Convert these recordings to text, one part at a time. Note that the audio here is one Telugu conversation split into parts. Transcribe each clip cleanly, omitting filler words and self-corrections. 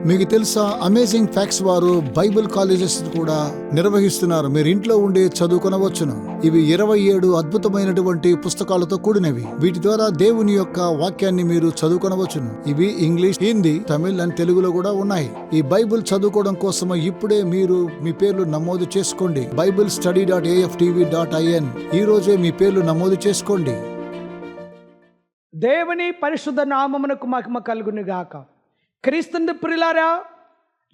మీకు తెలుసా, అమేజింగ్ ఫ్యాక్ట్స్ వారు బైబిల్ కాలేజెస్ కూడా నిర్వహిస్తున్నారు. మీరు ఇంట్లో ఉండి చదువుకొనవచ్చును. ఇవి 27 అద్భుతమైనటువంటి పుస్తకాలతో కూడినవి. వీటి ద్వారా దేవుని యొక్క వాక్యాన్ని మీరు చదువుకొనవచ్చును. ఇవి ఇంగ్లీష్, హిందీ, తమిళ్ అండ్ తెలుగులో కూడా ఉన్నాయి. ఈ బైబిల్ చదువుకోవడం కోసం ఇప్పుడే మీరు మీ పేర్లు నమోదు చేసుకోండి. BibleStudy.AFTV.in ఈ రోజే మీ పేర్లు నమోదు చేసుకోండి. దేవుని పరిశుద్ధ నామమునకు మహిమ కలుగును గాక. క్రీస్తుని ప్రియులారా,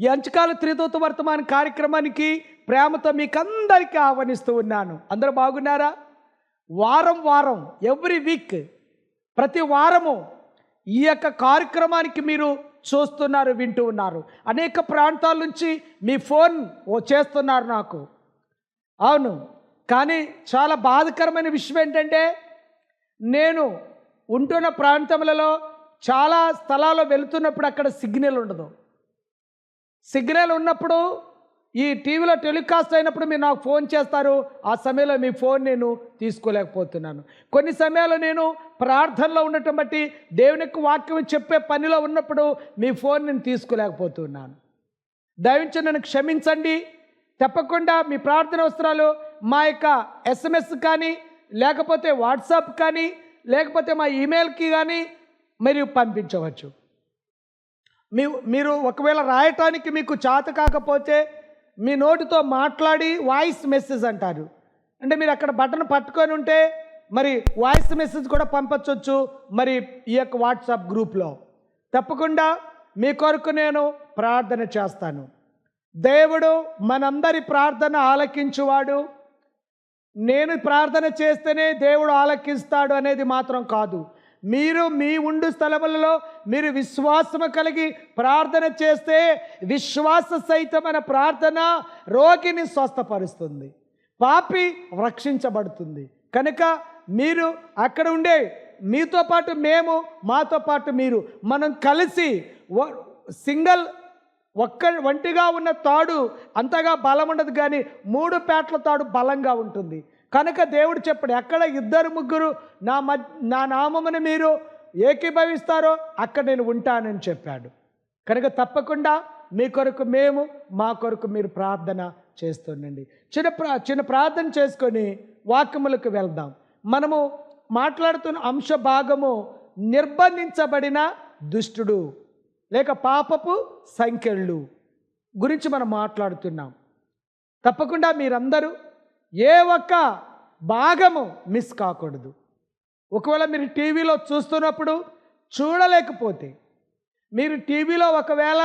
ఈ అంచకాల త్రిదూత వర్తమాన కార్యక్రమానికి ప్రేమతో మీకు అందరికీ ఆహ్వానిస్తూ ఉన్నాను. అందరూ బాగున్నారా? వారం ఎవ్రీ వీక్, ప్రతి వారము ఈ యొక్క కార్యక్రమానికి మీరు చూస్తున్నారు, వింటూ ఉన్నారు. అనేక ప్రాంతాల నుంచి మీ ఫోన్ చేస్తున్నారు నాకు. అవును, కానీ చాలా బాధాకరమైన విషయం ఏంటంటే, నేను ఉంటున్న ప్రాంతములలో చాలా స్థలాల్లో వెళుతున్నప్పుడు అక్కడ సిగ్నల్ ఉండదు. సిగ్నల్ ఉన్నప్పుడు ఈ టీవీలో టెలికాస్ట్ అయినప్పుడు మీరు నాకు ఫోన్ చేస్తారు. ఆ సమయంలో మీ ఫోన్ నేను తీసుకోలేకపోతున్నాను. కొన్ని సమయాల్లో నేను ప్రార్థనలో ఉండటం బట్టి దేవునికి వాక్యం చెప్పే పనిలో ఉన్నప్పుడు మీ ఫోన్ నేను తీసుకోలేకపోతున్నాను. దయవించి నన్ను క్షమించండి. తప్పకుండా మీ ప్రార్థన అవసరాలు మా యొక్క SMS కానీ, లేకపోతే వాట్సాప్ కానీ, లేకపోతే మా ఈమెయిల్కి కానీ మీరు పంపించవచ్చు. మీరు ఒకవేళ రాయటానికి మీకు చేత కాకపోతే మీ నోటితో మాట్లాడి వాయిస్ మెసేజ్ అంటారు. అంటే మీరు అక్కడ బటన్ పట్టుకొని ఉంటే మరి వాయిస్ మెసేజ్ కూడా పంపించవచ్చు. మరి ఈ యొక్క వాట్సాప్ గ్రూప్లో తప్పకుండా మీ కొరకు నేను ప్రార్థన చేస్తాను. దేవుడు మనందరి ప్రార్థన ఆలకించువాడు. నేను ప్రార్థన చేస్తేనే దేవుడు ఆలకిస్తాడు అనేది మాత్రం కాదు. మీరు మీ ఉండు స్థలములలో మీరు విశ్వాసము కలిగి ప్రార్థన చేస్తే విశ్వాస సహితమైన ప్రార్థన రోగిని స్వస్థపరుస్తుంది, పాపి రక్షించబడుతుంది. కనుక మీరు అక్కడ ఉండే మీతో పాటు మేము, మాతో పాటు మీరు, మనం కలిసి ఒంటిగా ఉన్న తాడు అంతగా బలం ఉండదు, కానీ 3 పేటల తాడు బలంగా ఉంటుంది. కనుక దేవుడు చెప్పాడు, ఎక్కడ 2-3 నా నామమును మీరు ఏకీభవిస్తారో అక్కడ నేను ఉంటానని చెప్పాడు. కనుక తప్పకుండా మీ కొరకు మేము, మా కొరకు మీరు ప్రార్థన చేస్తుండండి. చిన్న ప్రార్థన చేసుకొని వాక్యములకు వెళ్దాం. మనము మాట్లాడుతున్న అంశ భాగము నిర్బంధించబడిన దుష్టుడు లేక పాపపు సంకెళ్ళు గురించి మనం మాట్లాడుతున్నాం. తప్పకుండా మీరందరూ ఏ ఒక్క భాగము మిస్ కాకూడదు. ఒకవేళ మీరు టీవీలో చూస్తున్నప్పుడు చూడలేకపోతే, మీరు టీవీలో ఒకవేళ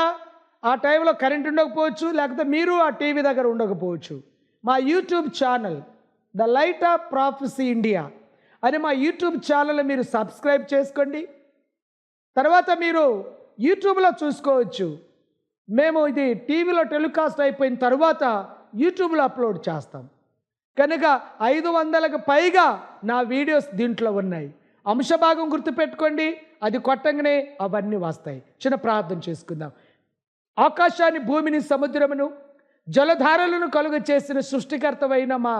ఆ టైంలో కరెంట్ ఉండకపోవచ్చు, లేకపోతే మీరు ఆ టీవీ దగ్గర ఉండకపోవచ్చు, మా YouTube channel the light of prophecy India అని మా యూట్యూబ్ ఛానల్ మీరు సబ్స్క్రైబ్ చేసుకోండి. తర్వాత మీరు యూట్యూబ్లో చూసుకోవచ్చు. మేము ఇది టీవీలో టెలికాస్ట్ అయిపోయిన తర్వాత యూట్యూబ్లో అప్లోడ్ చేస్తాం. కనుక 500కు పైగా నా వీడియోస్ దీంట్లో ఉన్నాయి. అంశభాగం గుర్తుపెట్టుకోండి, అది కొట్టంగానే అవన్నీ వస్తాయి. చిన్న ప్రార్థన చేసుకుందాం. ఆకాశాన్ని, భూమిని, సముద్రమును, జలధారలను కలుగ చేసిన సృష్టికర్తవైన మా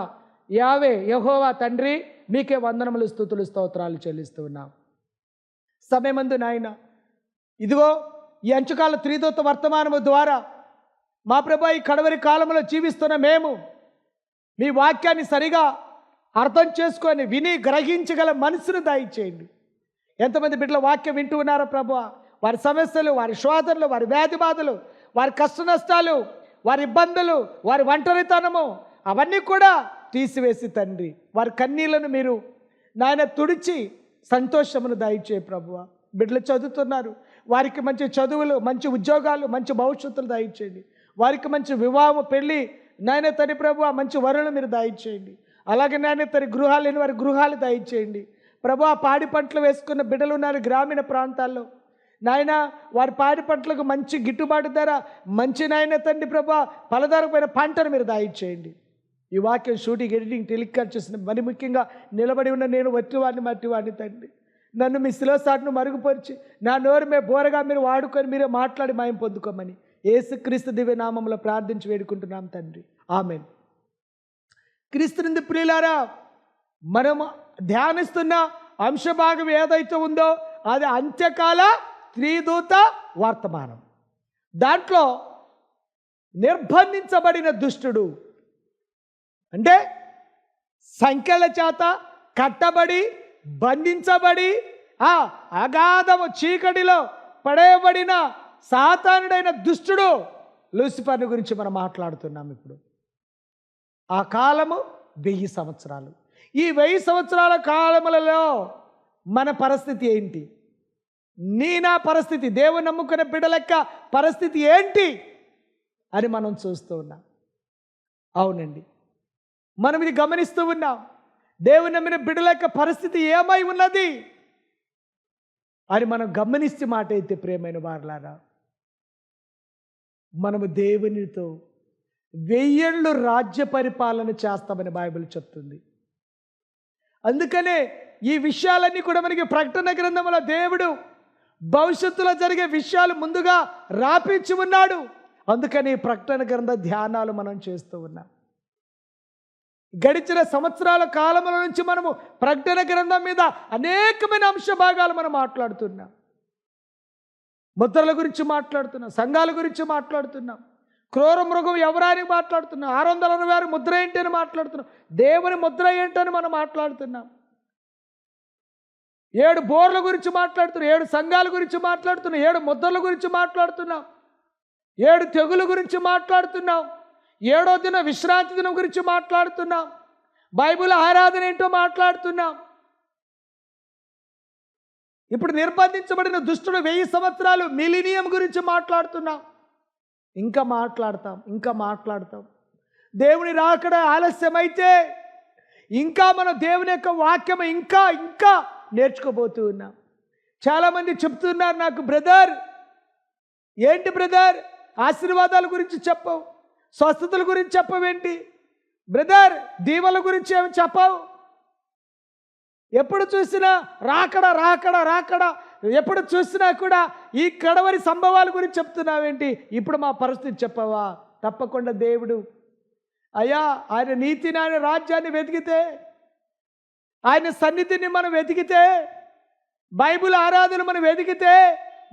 యెహోవా తండ్రి, మీకే వందనములు, స్తుతులు, స్తోత్రాలు చెల్లిస్తూ ఉన్నాం. సమయమందు నాయన, ఇదిగో ఈ అంచుకాల త్రిదూత వర్తమానము ద్వారా మా ప్రభు ఈ కడవరి కాలంలో జీవిస్తున్న మేము మీ వాక్యాన్ని సరిగా అర్థం చేసుకొని విని గ్రహించగల మనసును దయచేయండి. ఎంతమంది బిడ్డల వాక్యం వింటూ ఉన్నారో ప్రభు, వారి సమస్యలు, వారి శోధనలు, వారి వ్యాధి బాధలు, వారి కష్ట నష్టాలు, వారి ఇబ్బందులు, వారి ఒంటరితనము అవన్నీ కూడా తీసివేసి తండ్రి, వారి కన్నీళ్లను మీరు నాయన తుడిచి సంతోషమును దయచేయి ప్రభువ. బిడ్డలు చదువుతున్నారు, వారికి మంచి చదువులు, మంచి ఉద్యోగాలు, మంచి భవిష్యత్తులు దయచేయండి. వారికి మంచి వివాహం, పెళ్ళి నాయన తండ్రి ప్రభు, మంచి వరుణలు మీరు దయచేయండి. అలాగే నాయన తండ్రి గృహాలు లేని వారి గృహాలు దయచేయండి ప్రభు. పాడి పంటలు వేసుకున్న బిడ్డలు ఉన్నారు గ్రామీణ ప్రాంతాల్లో నాయన, వారి పాడి పంటలకు మంచి గిట్టుబాటు ధర, మంచి నాయన తండ్రి ప్రభు ఫలదారమైన పంటను మీరు దయచేయండి. ఈ వాక్యం షూటింగ్, ఎడిటింగ్, టెలికాస్ట్ చేసిన మరి ముఖ్యంగా నిలబడి ఉన్న నేను వట్టివాడిని, మట్టివాడిని తండ్రి, నన్ను మీ శిలోసాటును మరుగుపరిచి నా నోరు బోరగా మీరు వాడుకొని మీరే మాట్లాడి మాయం పొందుకోమని యేసుక్రీస్తు దివ్య నామములో ప్రార్థించి వేడుకుంటున్నాం తండ్రి, ఆమేన్. క్రీస్తునందు ప్రియులారా, మనం ధ్యానిస్తున్న అంశభాగం ఏదైతే ఉందో అది అంత్యకాల త్రిదూత వర్తమానం. దాంట్లో నిర్బంధించబడిన దుష్టుడు అంటే సంఖ్యల చేత కట్టబడి బంధించబడి ఆ అగాధము చీకటిలో పడేయబడిన సాతానుడైన దుష్టుడు లూసిఫర్ని గురించి మనం మాట్లాడుతున్నాం. ఇప్పుడు ఆ కాలము 1000 సంవత్సరాలు. ఈ 1000 సంవత్సరాల కాలములలో మన పరిస్థితి ఏంటి? నా పరిస్థితి, దేవుని నమ్ముకునే బిడ్డలెక్క పరిస్థితి ఏంటి అని మనం చూస్తూ ఉన్నాం. అవునండి, మనం ఇది గమనిస్తూ ఉన్నాం. దేవుని నమ్మిన బిడ్డల యొక్క పరిస్థితి ఏమై ఉన్నది అని మనం గమనిస్తే మాట అయితే, ప్రియమైన వారలారా, మనము దేవునితో 1000 ఏళ్ళు రాజ్య పరిపాలన చేస్తామని బైబిల్ చెప్తుంది. అందుకనే ఈ విషయాలన్నీ కూడా మనకి ప్రకటన గ్రంథంలో దేవుడు భవిష్యత్తులో జరిగే విషయాలు ముందుగా రాపించి ఉన్నాడు. అందుకని ప్రకటన గ్రంథ ధ్యానాలు మనం చేస్తూ ఉన్నాం. గడిచిన సంవత్సరాల కాలముల నుంచి మనము ప్రకటన గ్రంథం మీద అనేకమైన అంశ భాగాలు మనం మాట్లాడుతున్నాం. ముద్రల గురించి మాట్లాడుతున్నాం, సంఘాల గురించి మాట్లాడుతున్నాం, క్రూర మృగం ఎవరని మాట్లాడుతున్నాం, 666 ముద్ర ఏంటి అని మాట్లాడుతున్నాం, దేవుని ముద్ర ఏంటని మనం మాట్లాడుతున్నాం, 7 బోర్ల గురించి మాట్లాడుతున్నాం, 7 సంఘాల గురించి మాట్లాడుతున్నాం, 7 ముద్రల గురించి మాట్లాడుతున్నాం, 7 తెగుల గురించి మాట్లాడుతున్నాం, 7వ దిన విశ్రాంతి దినం గురించి మాట్లాడుతున్నాం, బైబిల్ ఆరాధన ఏంటో మాట్లాడుతున్నాం. ఇప్పుడు నిర్బంధించబడిన దుష్టుడు 1000 సంవత్సరాలు మిలీనియం గురించి మాట్లాడుతున్నాం. ఇంకా మాట్లాడతాం. దేవుని రాకడ ఆలస్యమైతే ఇంకా మనం దేవుని యొక్క వాక్యం ఇంకా నేర్చుకోబోతూ ఉన్నాం. చాలామంది చెప్తున్నారు నాకు, బ్రదర్ ఏంటి బ్రదర్ ఆశీర్వాదాల గురించి చెప్పవు, స్వస్థతల గురించి చెప్పవేంటి బ్రదర్, దీవెల గురించి ఏమి చెప్పవు, ఎప్పుడు చూసినా రాకడ ఎప్పుడు చూసినా కూడా ఈ కడవరి సంభవాల గురించి చెప్తున్నావేంటి, ఇప్పుడు మా పరిస్థితి చెప్పవా? తప్పకుండా దేవుడు అయ్యా ఆయన నీతిని, ఆయన రాజ్యాన్ని వెతికితే, ఆయన సన్నిధిని మనం వెతికితే, బైబిల్ ఆరాధన మనం వెతికితే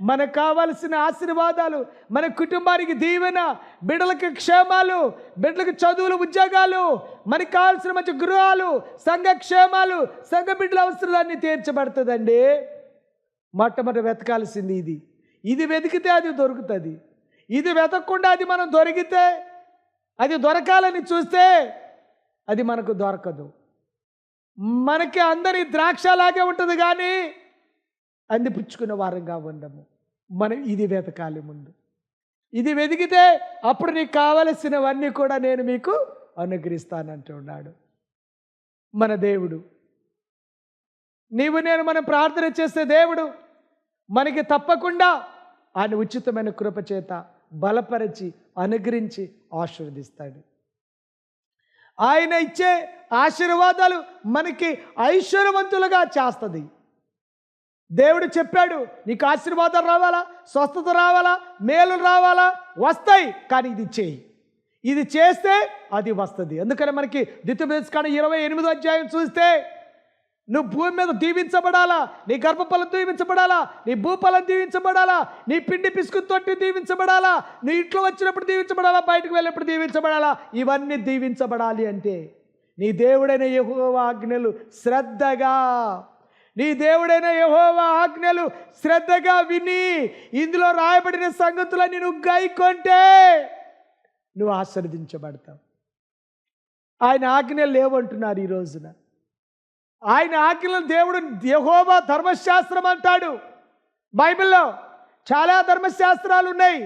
మనకు కావాల్సిన ఆశీర్వాదాలు, మన కుటుంబానికి దీవెన, బిడ్డలకి క్షేమాలు, బిడ్డలకు చదువులు, ఉద్యోగాలు, మనకు కావాల్సిన మంచి గృహాలు, సంఘ క్షేమాలు, సంఘ బిడ్డల అవసరాలన్నీ తీర్చబడుతుందండి. మొట్టమొదటి వెతకాల్సింది ఇది వెతికితే అది దొరుకుతుంది. ఇది వెతకకుండా అది మనం దొరికితే, అది దొరకాలని చూస్తే అది మనకు దొరకదు. మనకి అందరి ద్రాక్షలాగే ఉంటుంది కానీ అందిపుచ్చుకున్న వారంగా ఉండము. మనం ఇది వెతకాలి. ముందు ఇది వెతికితే అప్పుడు నీకు కావలసినవన్నీ కూడా నేను మీకు అనుగ్రహిస్తానంటున్నాడు మన దేవుడు. నీవు నేను మనం ప్రార్థన చేసే దేవుడు మనకి తప్పకుండా ఆయన ఉచితమైన కృప చేత బలపరిచి అనుగ్రహించి ఆశీర్వదిస్తాడు. ఆయన ఇచ్చే ఆశీర్వాదాలు మనకి ఐశ్వర్యవంతులుగా చేస్తుంది. దేవుడు చెప్పాడు, నీకు ఆశీర్వాదాలు రావాలా, స్వస్థత రావాలా, మేలు రావాలా, వస్తాయి, కానీ ఇది చేయి, ఇది చేస్తే అది వస్తుంది. అందుకని మనకి ద్వితీయోపదేశకాండం 28వ అధ్యాయం చూస్తే, నువ్వు భూమి మీద దీవించబడాలా, నీ గర్భఫలం దీవించబడాలా, నీ భూఫలం దీవించబడాలా, నీ పిండి పిసుకు తొట్టి దీవించబడాలా, నీ ఇంట్లో వచ్చినప్పుడు దీవించబడాలా, బయటకు వెళ్ళినప్పుడు దీవించబడాలా, ఇవన్నీ దీవించబడాలి అంటే నీ దేవుడైన యెహోవా ఆజ్ఞలు శ్రద్ధగా, నీ దేవుడైన యెహోవా ఆజ్ఞలు శ్రద్ధగా విని ఇందులో రాయబడిన సంగతులన్నీ నువ్వు గైకొంటే నువ్వు ఆశీర్వదించబడతావు. ఆయన ఆజ్ఞలు లేవంటున్నారు ఈ రోజున. ఆయన ఆజ్ఞలను దేవుడు యెహోవా ధర్మశాస్త్రం అంటాడు. బైబిల్లో చాలా ధర్మశాస్త్రాలు ఉన్నాయి.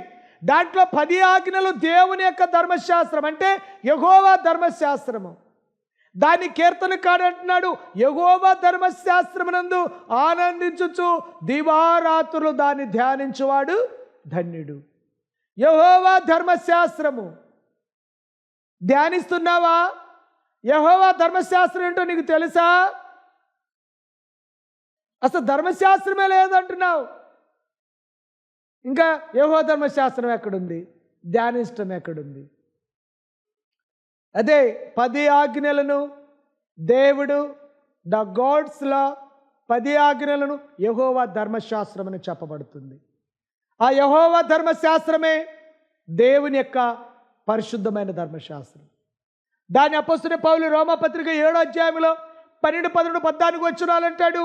దాంట్లో 10 ఆజ్ఞలు దేవుని యొక్క ధర్మశాస్త్రం, అంటే యెహోవా ధర్మశాస్త్రము. దాన్ని కీర్తనకారుడు అంటున్నాడు, యెహోవా ధర్మశాస్త్రమునందు ఆనందించుచు దివారాత్రులు దాన్ని ధ్యానించువాడు ధన్యుడు. యెహోవా ధర్మశాస్త్రము ధ్యానిస్తున్నావా? యెహోవా ధర్మశాస్త్రం ఏంటో నీకు తెలుసా? అసలు ధర్మశాస్త్రమే లేదంటున్నావు. ఇంకా యెహోవా ధర్మశాస్త్రం ఎక్కడుంది? ధ్యానిష్టం ఎక్కడుంది? అదే 10 ఆజ్ఞలను దేవుడు, ద గాడ్స్ లా 10 ఆజ్ఞలను యెహోవా ధర్మశాస్త్రం అని చెప్పబడుతుంది. ఆ యెహోవా ధర్మశాస్త్రమే దేవుని యొక్క పరిశుద్ధమైన ధర్మశాస్త్రం. దాని అపొస్తలుడైన పౌలు రోమాపత్రిక 7వ అధ్యాయంలో 12, 11, 14 వచనాలు అంటాడు,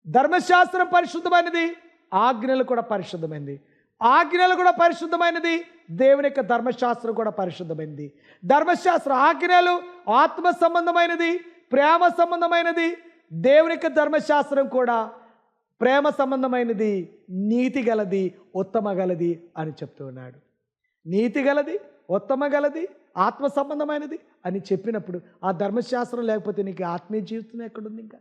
ధర్మశాస్త్రం పరిశుద్ధమైనది, ఆజ్ఞలు కూడా పరిశుద్ధమైనది. ఆజ్ఞలు కూడా పరిశుద్ధమైనది, దేవుని యొక్క ధర్మశాస్త్రం కూడా పరిశుద్ధమైనది. ధర్మశాస్త్ర ఆజ్ఞలు ఆత్మ సంబంధమైనది, ప్రేమ సంబంధమైనది. దేవుని యొక్క ధర్మశాస్త్రం కూడా ప్రేమ సంబంధమైనది, నీతి గలది, ఉత్తమ గలది అని చెప్తూ ఉన్నాడు. నీతి గలది, ఉత్తమ గలది, ఆత్మ సంబంధమైనది అని చెప్పినప్పుడు ఆ ధర్మశాస్త్రం లేకపోతే నీకు ఆత్మీయ జీవితం ఎక్కడుంది? ఇంకా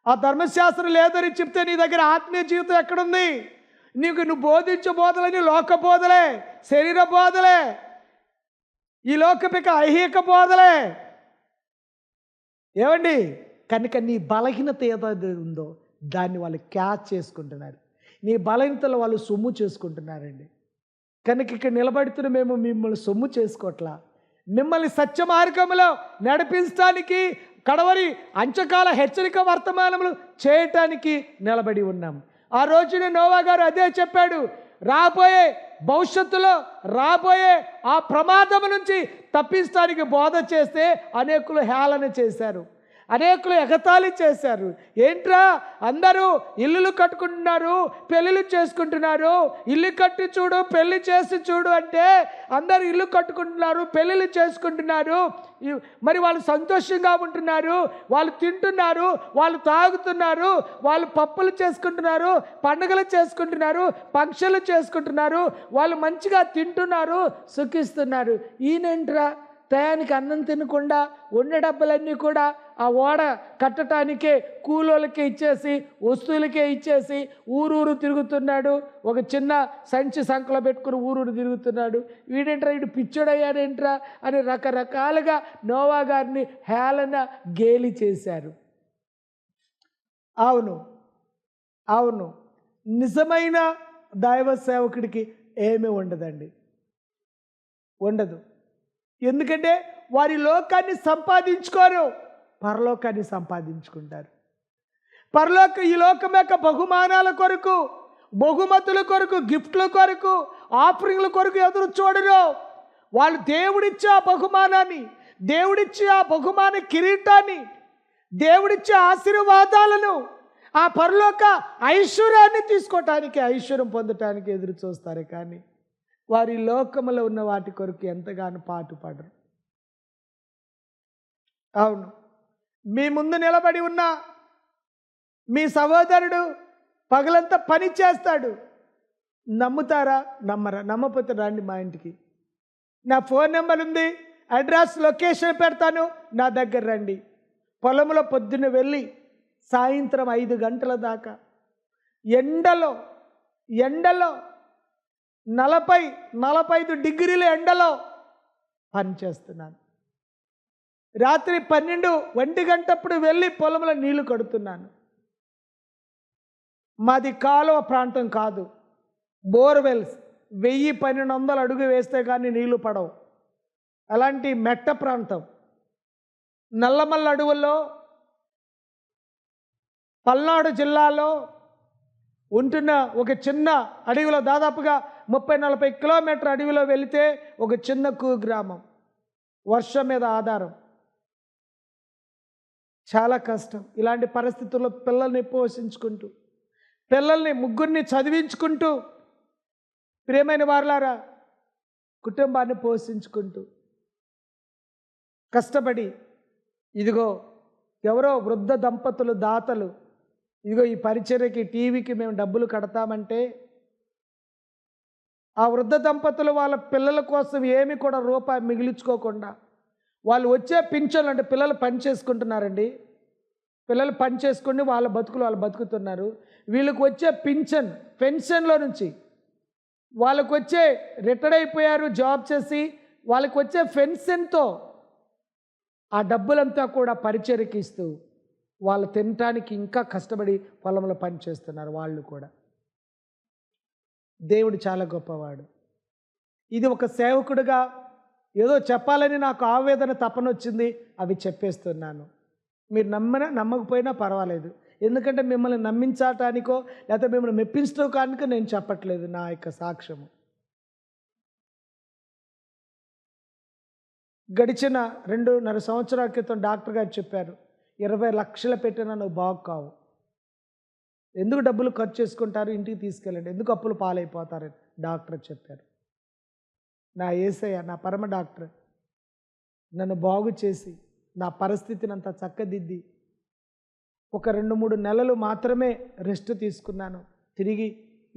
ఆ ధర్మశాస్త్రం లేదని చెప్తే నీ దగ్గర ఆత్మీయ జీవితం ఎక్కడుంది? నువ్వు బోధించే బోధలని లోక బోధలే, శరీర బోధలే, ఈ లోకపిక ఐహిక బోధలే. ఏమండి? కనుక నీ బలహీనత ఏదైతే ఉందో దాన్ని వాళ్ళు క్యాచ్ చేసుకుంటున్నారు. నీ బలహీనతలు వాళ్ళు సొమ్ము చేసుకుంటున్నారండి. కనుక ఇక్కడ నిలబడుతున్న మేము మిమ్మల్ని సొమ్ము చేసుకోవట్లా, మిమ్మల్ని సత్య మార్గంలో నడిపించడానికి, కడవరి అంచకాల హెచ్చరిక వర్తమానములు చేయటానికి నిలబడి ఉన్నాం. ఆ రోజున నోవా గారు అదే చెప్పాడు, రాబోయే భవిష్యత్తులో రాబోయే ఆ ప్రమాదం నుంచి తప్పించడానికి బోధ చేస్తే అనేకులు హేళన చేశారు, అనేకులు ఎగతాళి చేశారు. ఏంట్రా అందరూ ఇల్లులు కట్టుకుంటున్నారు, పెళ్ళిళ్ళు చేసుకుంటున్నారు, ఇల్లు కట్టి చూడు పెళ్లి చేసి చూడు అంటే అందరూ ఇల్లు కట్టుకుంటున్నారు, పెళ్ళిళ్ళు చేసుకుంటున్నారు, మరి వాళ్ళు సంతోషంగా ఉంటున్నారు, వాళ్ళు తింటున్నారు, వాళ్ళు తాగుతున్నారు, వాళ్ళు పప్పులు చేసుకుంటున్నారు, పండుగలు చేసుకుంటున్నారు, ఫంక్షన్లు చేసుకుంటున్నారు, వాళ్ళు మంచిగా తింటున్నారు, సుఖిస్తున్నారు. ఈయనేంట్రా టయానికి అన్నం తినకుండా ఉన్న డబ్బులన్నీ కూడా ఆ ఓడ కట్టడానికే కూలోళ్ళకే ఇచ్చేసి, వస్తువులకే ఇచ్చేసి ఊరూరు తిరుగుతున్నాడు, ఒక చిన్న సంచి సంకలో పెట్టుకుని ఊరూరు తిరుగుతున్నాడు. వీడేంట్రా, వీడు పిచ్చోడయ్యాడేంట్రా అని రకరకాలుగా నోవా గారిని హేళన గేలి చేశారు. అవును అవును, నిజమైన దైవ సేవకుడికి ఏమీ ఉండదండి, ఉండదు. ఎందుకంటే వారి లోకాన్ని సంపాదించుకోరు, పరలోకాన్ని సంపాదించుకుంటారు. ఈ లోకం యొక్క బహుమానాల కొరకు, బహుమతుల కొరకు, గిఫ్ట్ల కొరకు, ఆఫరింగ్ల కొరకు ఎదురు చూడరు. వాళ్ళు దేవుడిచ్చే ఆ బహుమానాన్ని, దేవుడిచ్చే ఆ బహుమాన కిరీటాన్ని, దేవుడిచ్చే ఆశీర్వాదాలను, ఆ పరలోక ఐశ్వర్యాన్ని తీసుకోవటానికి, ఐశ్వర్యం పొందటానికి ఎదురు చూస్తారు. కానీ వారి లోకములో ఉన్న వాటి కొరకు ఎంతగానో పాటుపడరు. అవును, మీ ముందు నిలబడి ఉన్న మీ సహోదరుడు పగలంతా పని చేస్తాడు, నమ్ముతారా? నమ్మరా? నమ్మకపోతే రండి మా ఇంటికి, నా ఫోన్ నెంబర్ ఉంది, అడ్రస్ లొకేషన్ పెడతాను, నా దగ్గర రండి. పొలంలో పొద్దున్న వెళ్ళి సాయంత్రం 5 గంటల దాకా ఎండలో 40-45 డిగ్రీల ఎండలో పనిచేస్తున్నాను. రాత్రి 12-1 గంటప్పుడు వెళ్ళి పొలంలో నీళ్లు కడుతున్నాను. మాది కాలువ ప్రాంతం కాదు, బోర్వెల్స్ 1000-1200 అడుగు వేస్తే కానీ నీళ్లు పడవు. అలాంటి మెట్ట ప్రాంతం, నల్లమల్ల అడవుల్లో, పల్నాడు జిల్లాలో ఉంటున్న ఒక చిన్న అడవిలో, దాదాపుగా 30-40 కిలోమీటర్ అడవిలో వెళితే ఒక చిన్న కుగ్రామం, వర్షం మీద ఆధారం. చాలా కష్టం. ఇలాంటి పరిస్థితుల్లో పిల్లల్ని పోషించుకుంటూ, పిల్లల్ని ముగ్గురిని చదివించుకుంటూ, ప్రియమైన వారలారా, కుటుంబాన్ని పోషించుకుంటూ కష్టపడి, ఇదిగో ఎవరో వృద్ధ దంపతులు, దాతలు, ఇదిగో ఈ పరిచర్యకి, టీవీకి మేము డబ్బులు కడతామంటే ఆ వృద్ధ దంపతులు వాళ్ళ పిల్లల కోసం ఏమి కూడా రూపాయి మిగిలించుకోకుండా, వాళ్ళు వచ్చే పింఛన్లు, అంటే పిల్లలు పని చేసుకుంటున్నారండి, పిల్లలు పని చేసుకుని వాళ్ళ బతుకులు వాళ్ళు బతుకుతున్నారు. వీళ్ళకి వచ్చే పెన్షన్లో నుంచి, వాళ్ళకు వచ్చే రిటైర్డ్ అయిపోయారు జాబ్ చేసి, వాళ్ళకి వచ్చే పెన్షన్తో ఆ డబ్బులంతా కూడా పరిచర్యకి ఇస్తూ వాళ్ళు తినటానికి ఇంకా కష్టపడి పొలంలో పని చేస్తున్నారు వాళ్ళు కూడా. దేవుడు చాలా గొప్పవాడు. ఇది ఒక సేవకుడిగా ఏదో చెప్పాలని నాకు ఆవేదన, తపన వచ్చింది, అవి చెప్పేస్తున్నాను. మీరు నమ్మకపోయినా పర్వాలేదు. ఎందుకంటే మిమ్మల్ని నమ్మించటానికో లేకపోతే మిమ్మల్ని మెప్పించడానికో నేను చెప్పట్లేదు. నా యొక్క సాక్ష్యము గడిచిన 2.5 సంవత్సరాల క్రితం డాక్టర్ గారు చెప్పారు, 20 లక్షలు పెట్టినా నువ్వు బాగు కావు. ఎందుకు డబ్బులు ఖర్చు చేసుకుంటారు, ఇంటికి తీసుకెళ్ళండి, ఎందుకు అప్పులు పాలైపోతారని డాక్టర్ చెప్పారు. నా యేసయ్య, నా పరమ డాక్టర్ నన్ను బాగు చేసి నా పరిస్థితిని అంతా చక్కదిద్ది ఒక 2-3 నెలలు మాత్రమే రెస్ట్ తీసుకున్నాను. తిరిగి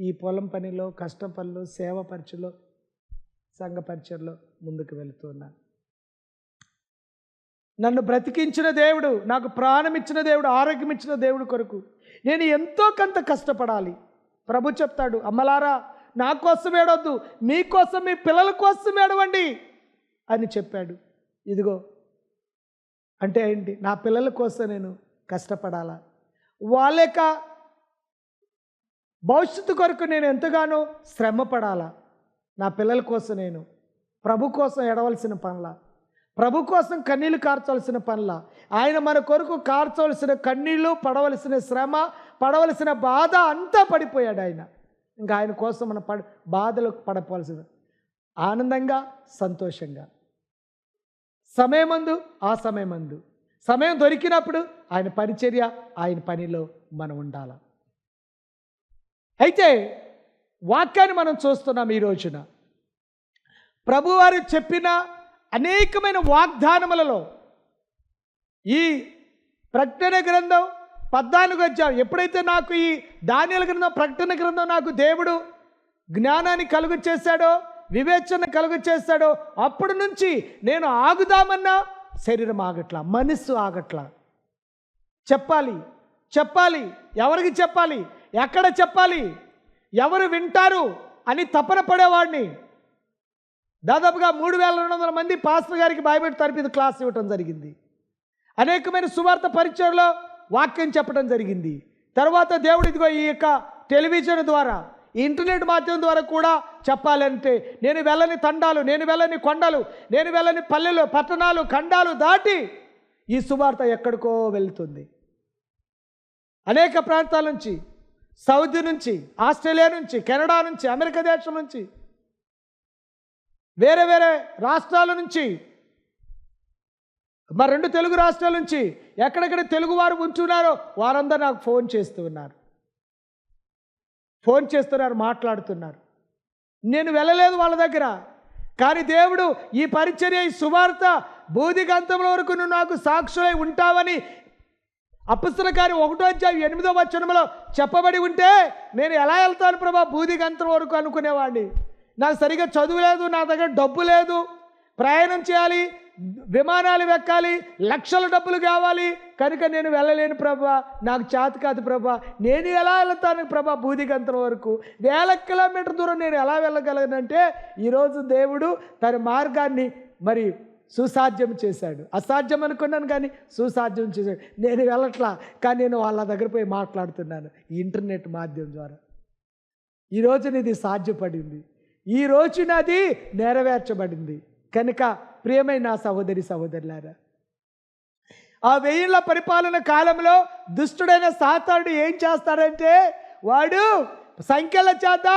ఈ పొలం పనిలో, కష్టం పనిలో, సేవ పరిచయలో, సంఘ పరిచయలో ముందుకు వెళుతున్నాను. నన్ను బ్రతికించిన దేవుడు, నాకు ప్రాణం ఇచ్చిన దేవుడు, ఆరోగ్యం ఇచ్చిన దేవుడు కొరకు నేను ఎంతో కొంత కష్టపడాలి. ప్రభు చెప్తాడు, అమ్మలారా నా కోసం ఏడవద్దు, మీకోసం, మీ పిల్లల కోసం ఏడవండి అని చెప్పాడు. ఇదిగో అంటే ఏంటి, నా పిల్లల కోసం నేను కష్టపడాలా, వాళ్ళ యొక్క భవిష్యత్తు కొరకు నేను ఎంతగానో శ్రమ పడాలా. నా పిల్లల కోసం నేను ప్రభు కోసం ఎడవలసిన పనుల, ప్రభు కోసం కన్నీళ్లు కార్చవలసిన పనుల, ఆయన మన కొరకు కార్చవలసిన కన్నీళ్లు, పడవలసిన శ్రమ, పడవలసిన బాధ అంతా పడిపోయాడు ఆయన. ఇంకా ఆయన కోసం మన బాధలు పడవలసిన ఆనందంగా, సంతోషంగా, సమయమందు ఆ సమయమందు, సమయం దొరికినప్పుడు ఆయన పరిచర్య, ఆయన పనిలో మనం ఉండాల. అయితే వాక్యాన్ని మనం చూస్తున్నాం. ఈ రోజున ప్రభువారు చెప్పిన అనేకమైన వాగ్దానములలో ఈ ప్రకటన గ్రంథం 14వ అధ్యాయం, ఎప్పుడైతే నాకు ఈ దానియేలు గ్రంథం, ప్రకటన గ్రంథం నాకు దేవుడు జ్ఞానాన్ని కలుగు చేశాడో, వివేచన కలుగు చేశాడో, అప్పటి నుంచి నేను ఆగుదామన్నా శరీరం ఆగట్లా, మనస్సు ఆగట్లా. చెప్పాలి చెప్పాలి, ఎవరికి చెప్పాలి, ఎక్కడ చెప్పాలి, ఎవరు వింటారు అని తపన పడేవాడిని. దాదాపుగా 3200 మంది పాస్టర్ గారికి బైబిల్ తరపున క్లాస్ ఇవ్వటం జరిగింది. అనేకమైన సువార్త పరిచయలో వాక్యం చెప్పడం జరిగింది. తర్వాత దేవుడు ఇదిగో ఈ యొక్క టెలివిజన్ ద్వారా, ఇంటర్నెట్ మాధ్యమం ద్వారా కూడా చెప్పాలంటే నేను వెళ్ళని తండాలు, నేను వెళ్ళని కొండలు, నేను వెళ్ళని పల్లెలు, పట్టణాలు, ఖండాలు దాటి ఈ సువార్త ఎక్కడికో వెళ్తుంది. అనేక ప్రాంతాల నుంచి, సౌదీ నుంచి, ఆస్ట్రేలియా నుంచి, కెనడా నుంచి, అమెరికా దేశం నుంచి, వేరే వేరే రాష్ట్రాల నుంచి, మరి 2 తెలుగు రాష్ట్రాల నుంచి ఎక్కడెక్కడ తెలుగు వారు ఉంటున్నారో వారందరూ నాకు ఫోన్ చేస్తున్నారు, మాట్లాడుతున్నారు. నేను వెళ్ళలేదు వాళ్ళ దగ్గర, కానీ దేవుడు ఈ పరిచర్య, ఈ సువార్త బూదిగంతముల వరకు నువ్వు నాకు సాక్షులై ఉంటావని అపొస్తలుల కార్యం 1వ అధ్యాయం 8వ వచనంలో చెప్పబడి ఉంటే నేను ఎలా వెళ్తాను ప్రభా బూదిగంతం వరకు అనుకునేవాడిని. నాకు సరిగా చదువు లేదు, నా దగ్గర డబ్బు లేదు, ప్రయాణం చేయాలి, విమానాలు ఎక్కాలి, లక్షల డబ్బులు కావాలి, కనుక నేను వెళ్ళలేను ప్రభా, నాకు చేత కాదు ప్రభా, నేను ఎలా వెళ్తాను ప్రభా బూదిగంతం వరకు, 1000 కిలోమీటర్ దూరం నేను ఎలా వెళ్ళగలనంటే ఈరోజు దేవుడు తన మార్గాన్ని మరి సుసాధ్యం చేశాడు. అసాధ్యం అనుకున్నాను కానీ సుసాధ్యం చేశాడు. నేను వెళ్ళట్లా, కానీ నేను వాళ్ళ దగ్గర పోయి మాట్లాడుతున్నాను ఈ ఇంటర్నెట్ మాధ్యమం ద్వారా. ఈ రోజున ఇది సాధ్యపడింది, ఈ రోజున అది నెరవేర్చబడింది. కనుక ప్రియమైన సహోదరి సహోదరులారా, ఆ 1000 ఏళ్ల పరిపాలన కాలంలో దుష్టుడైన సాతానుడు ఏం చేస్తాడంటే వాడు సంఖ్యల చేత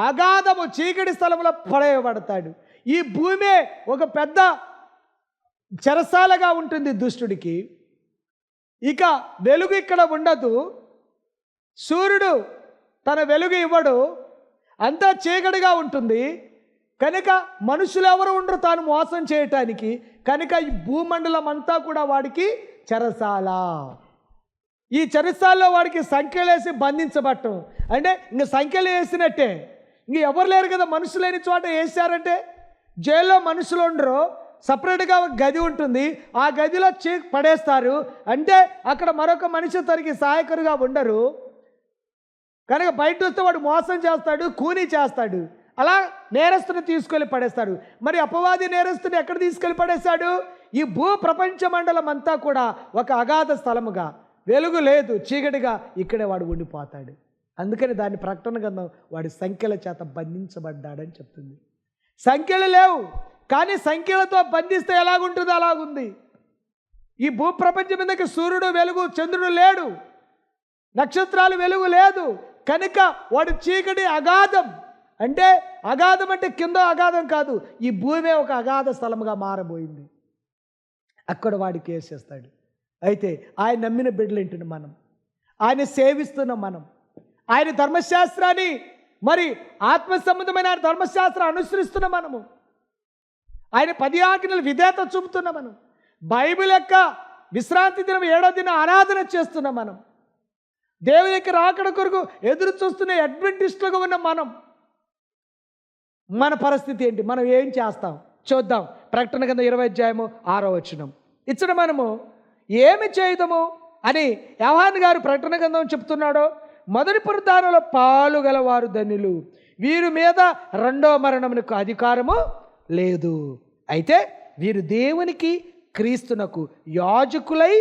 అగాధము చీకటి స్థలంలో పడేయబడతాడు. ఈ భూమి ఒక పెద్ద చెరసాలగా ఉంటుంది దుష్టుడికి. ఇక వెలుగు ఇక్కడ ఉండదు, సూర్యుడు తన వెలుగు ఇవ్వడు, అంతా చీకటిగా ఉంటుంది. కనుక మనుషులు ఎవరు ఉండరు తాను మోసం చేయటానికి. కనుక ఈ భూమండలం అంతా కూడా వాడికి చెరసాల. ఈ చెరసాల్లో వాడికి సంఖ్యలు వేసి బంధించబట్టం అంటే ఇంక సంఖ్యలు వేసినట్టే. ఇంక ఎవరు లేరు కదా, మనుషులు లేని చోట వేసారంటే. జైల్లో మనుషులు ఉండరు, సపరేట్గా ఒక గది ఉంటుంది, ఆ గదిలో పడేస్తారు. అంటే అక్కడ మరొక మనిషి తనకి సహాయకులుగా ఉండరు. కనుక బయట వస్తే వాడు మోసం చేస్తాడు, కూనీ చేస్తాడు. అలా నేరస్తుని తీసుకెళ్ళి పడేస్తాడు. మరి అపవాది నేరస్తుని ఎక్కడ తీసుకెళ్ళి పడేశాడు? ఈ భూ ప్రపంచ మండలం అంతా కూడా ఒక అగాధ స్థలముగా, వెలుగు లేదు, చీకటిగా ఇక్కడే వాడు ఉండిపోతాడు. అందుకని దాని ప్రకటన గ్రంథం వాడి సంఖ్యల చేత బంధించబడ్డాడని చెప్తుంది. సంఖ్యలు లేవు, కానీ సంఖ్యలతో బంధిస్తే ఎలాగుంటుందో అలాగుంది. ఈ భూప్రపంచం మీదకి సూర్యుడు, వెలుగు, చంద్రుడు లేడు. నక్షత్రాలు వెలుగు లేదు కనుక వాడు చీకటి అగాధం. అంటే అగాధం అంటే కింద అగాధం కాదు, ఈ భూమి ఒక అగాధ స్థలముగా మారబోయింది. అక్కడ వాడికి వేసేస్తాడు. అయితే ఆయన నమ్మిన బిడ్డలేంటిని మనం, ఆయన సేవిస్తున్న మనం, ఆయన ధర్మశాస్త్రాన్ని మరి ఆత్మ సంబంధమైన ఆయన ధర్మశాస్త్రం అనుసరిస్తున్న మనము, ఆయన 10 ఆజ్ఞలు విధేయత చూపుతున్న మనం, బైబిల్ యొక్క విశ్రాంతి దినం 7వ దినం ఆరాధన చేస్తున్న మనం, దేవుని యొక్క రాకడ కొరకు ఎదురు చూస్తున్న అడ్వెంటిస్టులుగా ఉన్న మనం, మన పరిస్థితి ఏంటి? మనం ఏం చేస్తాం చూద్దాం. ప్రకటన కింద 20:6 ఇచ్చట మనము ఏమి చేయదము అని యోహాను గారు ప్రకటన గ్రంథం చెప్తున్నాడో, మొదటి పునరుత్థానంలో పాలు గలవారు ధన్యులు, వీరి మీద రెండో మరణమునకు అధికారము లేదు. అయితే వీరు దేవునికి క్రీస్తునకు యాజకులై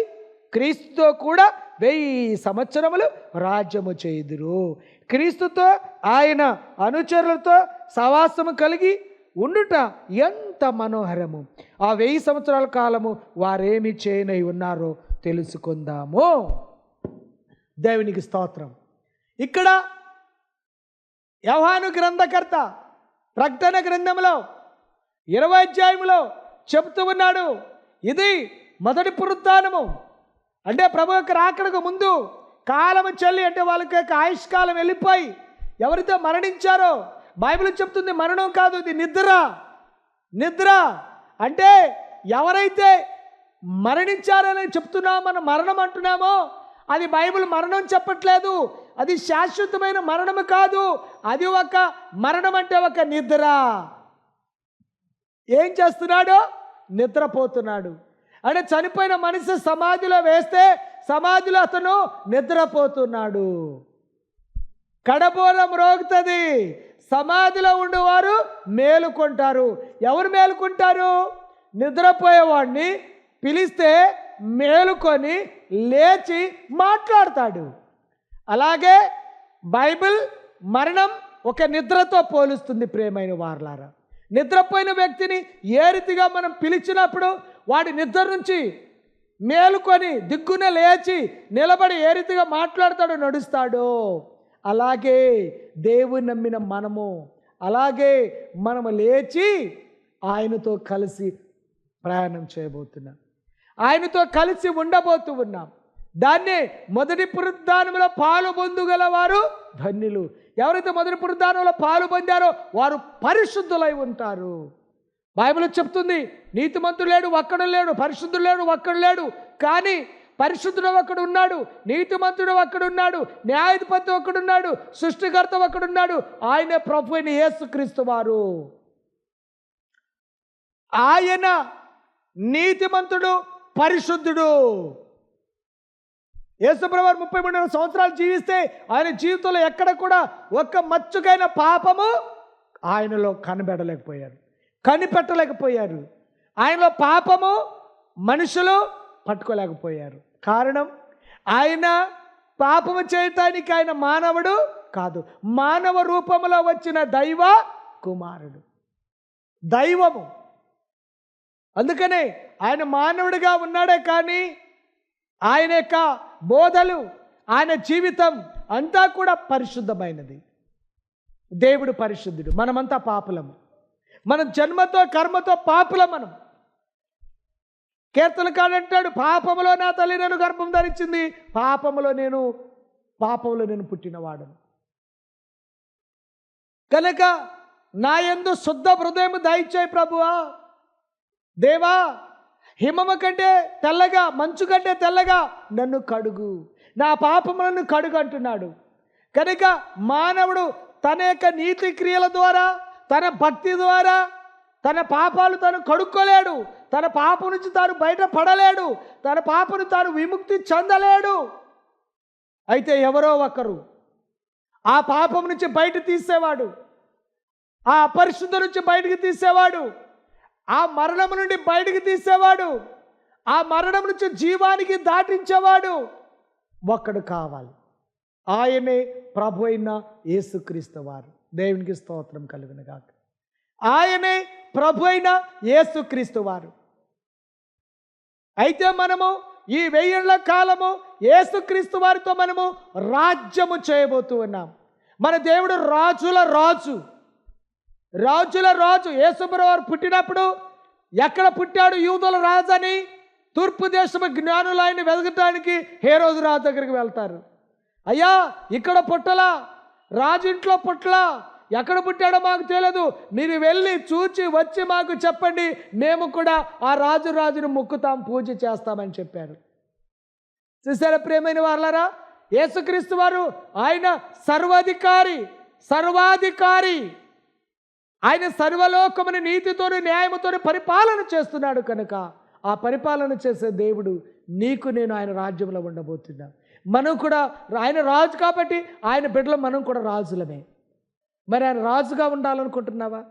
క్రీస్తుతో కూడా 1000 సంవత్సరములు రాజ్యము చేయుదురు. క్రీస్తుతో ఆయన అనుచరులతో సవాసము కలిగి ఉండుట ఎంత మనోహరము. ఆ 1000 సంవత్సరాల కాలము వారేమి చేయనై ఉన్నారో తెలుసుకుందాము. దేవునికి స్తోత్రం. ఇక్కడ యోహాను గ్రంథకర్త ప్రకటన గ్రంథంలో 20వ అధ్యాయంలో చెప్తూ ఉన్నాడు, ఇది మొదటి పునరుత్థానము. అంటే ప్రభు యొక్క రాకడకు ముందు కాలము చెల్లి, అంటే వాళ్ళకి యొక్క ఆయుష్కాలం వెళ్ళిపోయి ఎవరితో మరణించారో బైబిల్ చెప్తుంది మరణం కాదు, ఇది నిద్ర. నిద్ర అంటే ఎవరైతే మరణించారని చెప్తున్నామో, మనం మరణం అంటున్నామో, అది బైబిల్ మరణం చెప్పట్లేదు. అది శాశ్వతమైన మరణము కాదు, అది ఒక మరణం అంటే ఒక నిద్ర. ఏం చేస్తున్నాడు? నిద్రపోతున్నాడు. అంటే చనిపోయిన మనిషి సమాధిలో వేస్తే సమాధిలో అతను నిద్రపోతున్నాడు. కడబోల మ్రోగుతుంది, సమాధిలో ఉండేవారు మేలుకుంటారు. ఎవరు మేలుకుంటారు? నిద్రపోయేవాడిని పిలిస్తే మేలుకొని లేచి మాట్లాడతాడు. అలాగే బైబిల్ మరణం ఒక నిద్రతో పోలుస్తుంది. ప్రియమైన వారలారా, నిద్రపోయిన వ్యక్తిని ఏ రీతిగా మనం పిలిచినప్పుడు వాడి నిద్ర నుంచి మేలుకొని దిగ్గున లేచి నిలబడి ఏ రీతిగా మాట్లాడతాడో నడుస్తాడో, అలాగే దేవుని నమ్మిన మనము అలాగే మనము లేచి ఆయనతో కలిసి ప్రయాణం చేయబోతున్నాం, ఆయనతో కలిసి ఉండబోతూ ఉన్నాం. దాన్నే మొదటి పునరుత్థానంలో పాలు పొందుగల వారు ధన్యులు. ఎవరైతే మొదటి పునరుత్థానంలో పాలు పొందారో వారు పరిశుద్ధులై ఉంటారు. బైబిల్ చెప్తుంది, నీతిమంతుడు లేడు ఒక్కడు లేడు, పరిశుద్ధుడు లేడు ఒక్కడు లేడు, కానీ పరిశుద్ధుడు ఒక్కడు ఉన్నాడు, నీతిమంతుడు ఒక్కడున్నాడు, న్యాయాధిపతి ఒక్కడున్నాడు, సృష్టికర్త ఒక్కడున్నాడు, ఆయన ప్రభు అయిన యేసుక్రీస్తు వారు. ఆయన నీతిమంతుడు, పరిశుద్ధుడు. యేసుప్రభు 33 సంవత్సరాలు జీవిస్తే ఆయన జీవితంలో ఎక్కడ కూడా ఒక్క మచ్చుకైన పాపము ఆయనలో కనిపెట్టలేకపోయారు. ఆయనలో పాపము మనుషులు పట్టుకోలేకపోయారు. కారణం, ఆయన పాపము చేయటానికి ఆయన మానవుడు కాదు, మానవ రూపంలో వచ్చిన దైవ కుమారుడు, దైవము. అందుకనే ఆయన మానవుడిగా ఉన్నాడే కానీ ఆయన యొక్క బోధలు, ఆయన జీవితం అంతా కూడా పరిశుద్ధమైనది. దేవుడు పరిశుద్ధుడు, మనమంతా పాపులము. మనం జన్మతో కర్మతో పాపులం. మనం కీర్తనకారుడు అంటాడు, పాపములో నా తల్లి నన్ను గర్భం ధరించింది, పాపములో నేను పుట్టినవాడను. కనుక నా యందు శుద్ధ హృదయం దయచేయి ప్రభువా. దేవా, హిమము కంటే తెల్లగా, మంచు కంటే తెల్లగా నన్ను కడుగు, నా పాపములను కడుగు అంటున్నాడు. కనుక మానవుడు తన యొక్క నీతి క్రియల ద్వారా, తన భక్తి ద్వారా తన పాపాలు తాను కడుక్కోలేడు, తన పాపం నుంచి తాను బయటపడలేడు, తన పాపను తాను విముక్తి చెందలేడు. అయితే ఎవరో ఒకరు ఆ పాపం నుంచి బయట తీసేవాడు, ఆ అపరిశుద్ధ నుంచి బయటికి తీసేవాడు, ఆ మరణం నుండి బయటికి తీసేవాడు, ఆ మరణం నుంచి జీవానికి దాటించేవాడు ఒక్కడు కావాలి. ఆయనే ప్రభు అయిన యేసుక్రీస్తు వారు. దేవునికి స్తోత్రం కలుగును గాక. ఆయనే ప్రభు అయిన యేసుక్రీస్తు వారు. అయితే మనము ఈ 1000 ఏళ్ల కాలము యేసుక్రీస్తు వారితో మనము రాజ్యము చేయబోతూ ఉన్నాం. మన దేవుడు రాజుల రాజు, రాజుల రాజు. యేసుప్రభువు వారు పుట్టినప్పుడు ఎక్కడ పుట్టాడు? యూదుల రాజు అని తూర్పు దేశపు జ్ఞానులు ఆయన వెతకటానికి హేరోదు రాజు దగ్గరికి వెళ్తారు. అయ్యా ఇక్కడ పుట్టలా, రాజు ఇంట్లో పుట్టలా, ఎక్కడ పుట్టాడో మాకు తెలియదు, మీరు వెళ్ళి చూచి వచ్చి మాకు చెప్పండి, మేము కూడా ఆ రాజుని మొక్కుతాం, పూజ చేస్తామని చెప్పారు. చూసారా ప్రియమైన వాళ్ళారా, యేసుక్రీస్తు వారు ఆయన సర్వాధికారి. ఆయన సర్వలోకముని నీతితోని న్యాయముతోని పరిపాలన చేస్తున్నాడు కనుక ఆ పరిపాలన చేసే దేవుడు నీకు నేను ఆయన రాజ్యంలో ఉండబోతున్నా. మనం కూడా ఆయన రాజు కాబట్టి ఆయన బిడ్డలు మనం కూడా రాజులమే. మరి ఆయన రాజుగా ఉండాలనుకుంటున్నావా?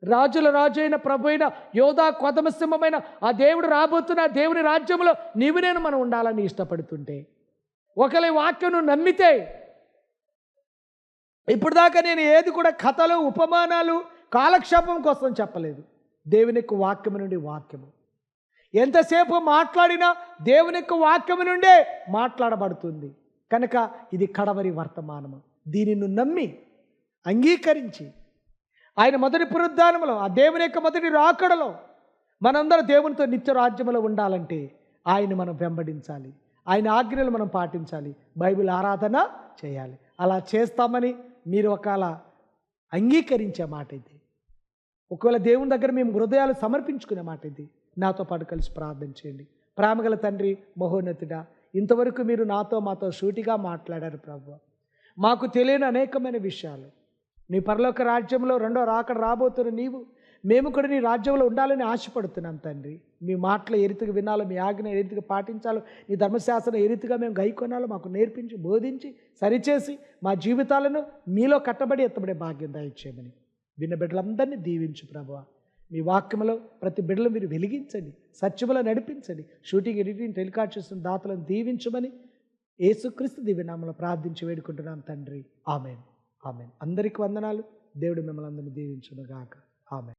రాజుల రాజు అయిన ప్రభు అయిన యోధా కొదమసింహమైన ఆ దేవుడు రాబోతున్న దేవుని రాజ్యంలో నీవు నేను మనం ఉండాలని ఇష్టపడుతుంటే, ఒకవేళ ఈ వాక్యం నువ్వు నమ్మితే, ఇప్పుడు దాకా నేను ఏది కూడా కథలు ఉపమానాలు కాలక్షేపం కోసం చెప్పలేదు. దేవుని యొక్క వాక్యము నుండి వాక్యము ఎంతసేపు మాట్లాడినా దేవుని యొక్క వాక్యము నుండే మాట్లాడబడుతుంది కనుక ఇది కడవరి వర్తమానము. దీనిని నువ్వు నమ్మి అంగీకరించి ఆయన మొదటి పునరుద్ధానములో ఆ దేవుని యొక్క మొదటి రాకడలో మనందరూ దేవునితో నిత్య రాజ్యములో ఉండాలంటే ఆయన మనం వెంబడించాలి, ఆయన ఆజ్ఞలు మనం పాటించాలి, బైబిల్ ఆరాధన చేయాలి. అలా చేస్తామని మీరు ఒకవేళ అంగీకరించే మాట ఇది, ఒకవేళ దేవుని దగ్గర మేము హృదయాలు సమర్పించుకునే మాట ఇది, నాతో పాటు కలిసి ప్రార్థన చేయండి. ప్రేమగల తండ్రి, మహోన్నతుడా, ఇంతవరకు మీరు మాతో సూటిగా మాట్లాడారు ప్రభువా. మాకు తెలియని అనేకమైన విషయాలు, నీ పరలోక రాజ్యంలో రెండో రాకడ రాబోతున్న నీవు, మేము కూడా నీ రాజ్యంలో ఉండాలని ఆశపడుతున్నాం తండ్రి. మీ మాటలు ఏ రీతిగా వినాలో, మీ ఆజ్ఞ ఏ రీతిగా పాటించాలో, నీ ధర్మశాస్త్రం ఏ రీతిగా మేము గైకొనాలో మాకు నేర్పించి బోధించి సరిచేసి మా జీవితాలను మీలో కట్టబడి ఎత్తబడే భాగ్యం దయచేయమని విన్న బిడ్డలందరినీ దీవించు ప్రభువా. మీ వాక్యములో ప్రతి బిడ్డలు మీరు వెలిగించండి, సత్యములో నడిపించండి, షూటింగ్ ఎడిటింగ్ టెలికాస్ట్ చేస్తున్న దాతలను దీవించమని యేసుక్రీస్తు దివ్యనామములో ప్రార్థించి వేడుకుంటున్నాం తండ్రి. ఆమేన్. ఆమేన్. అందరికీ వందనాలు. దేవుడు మిమ్మల్ని అందరినీ దీవించును గాక. ఆమేన్.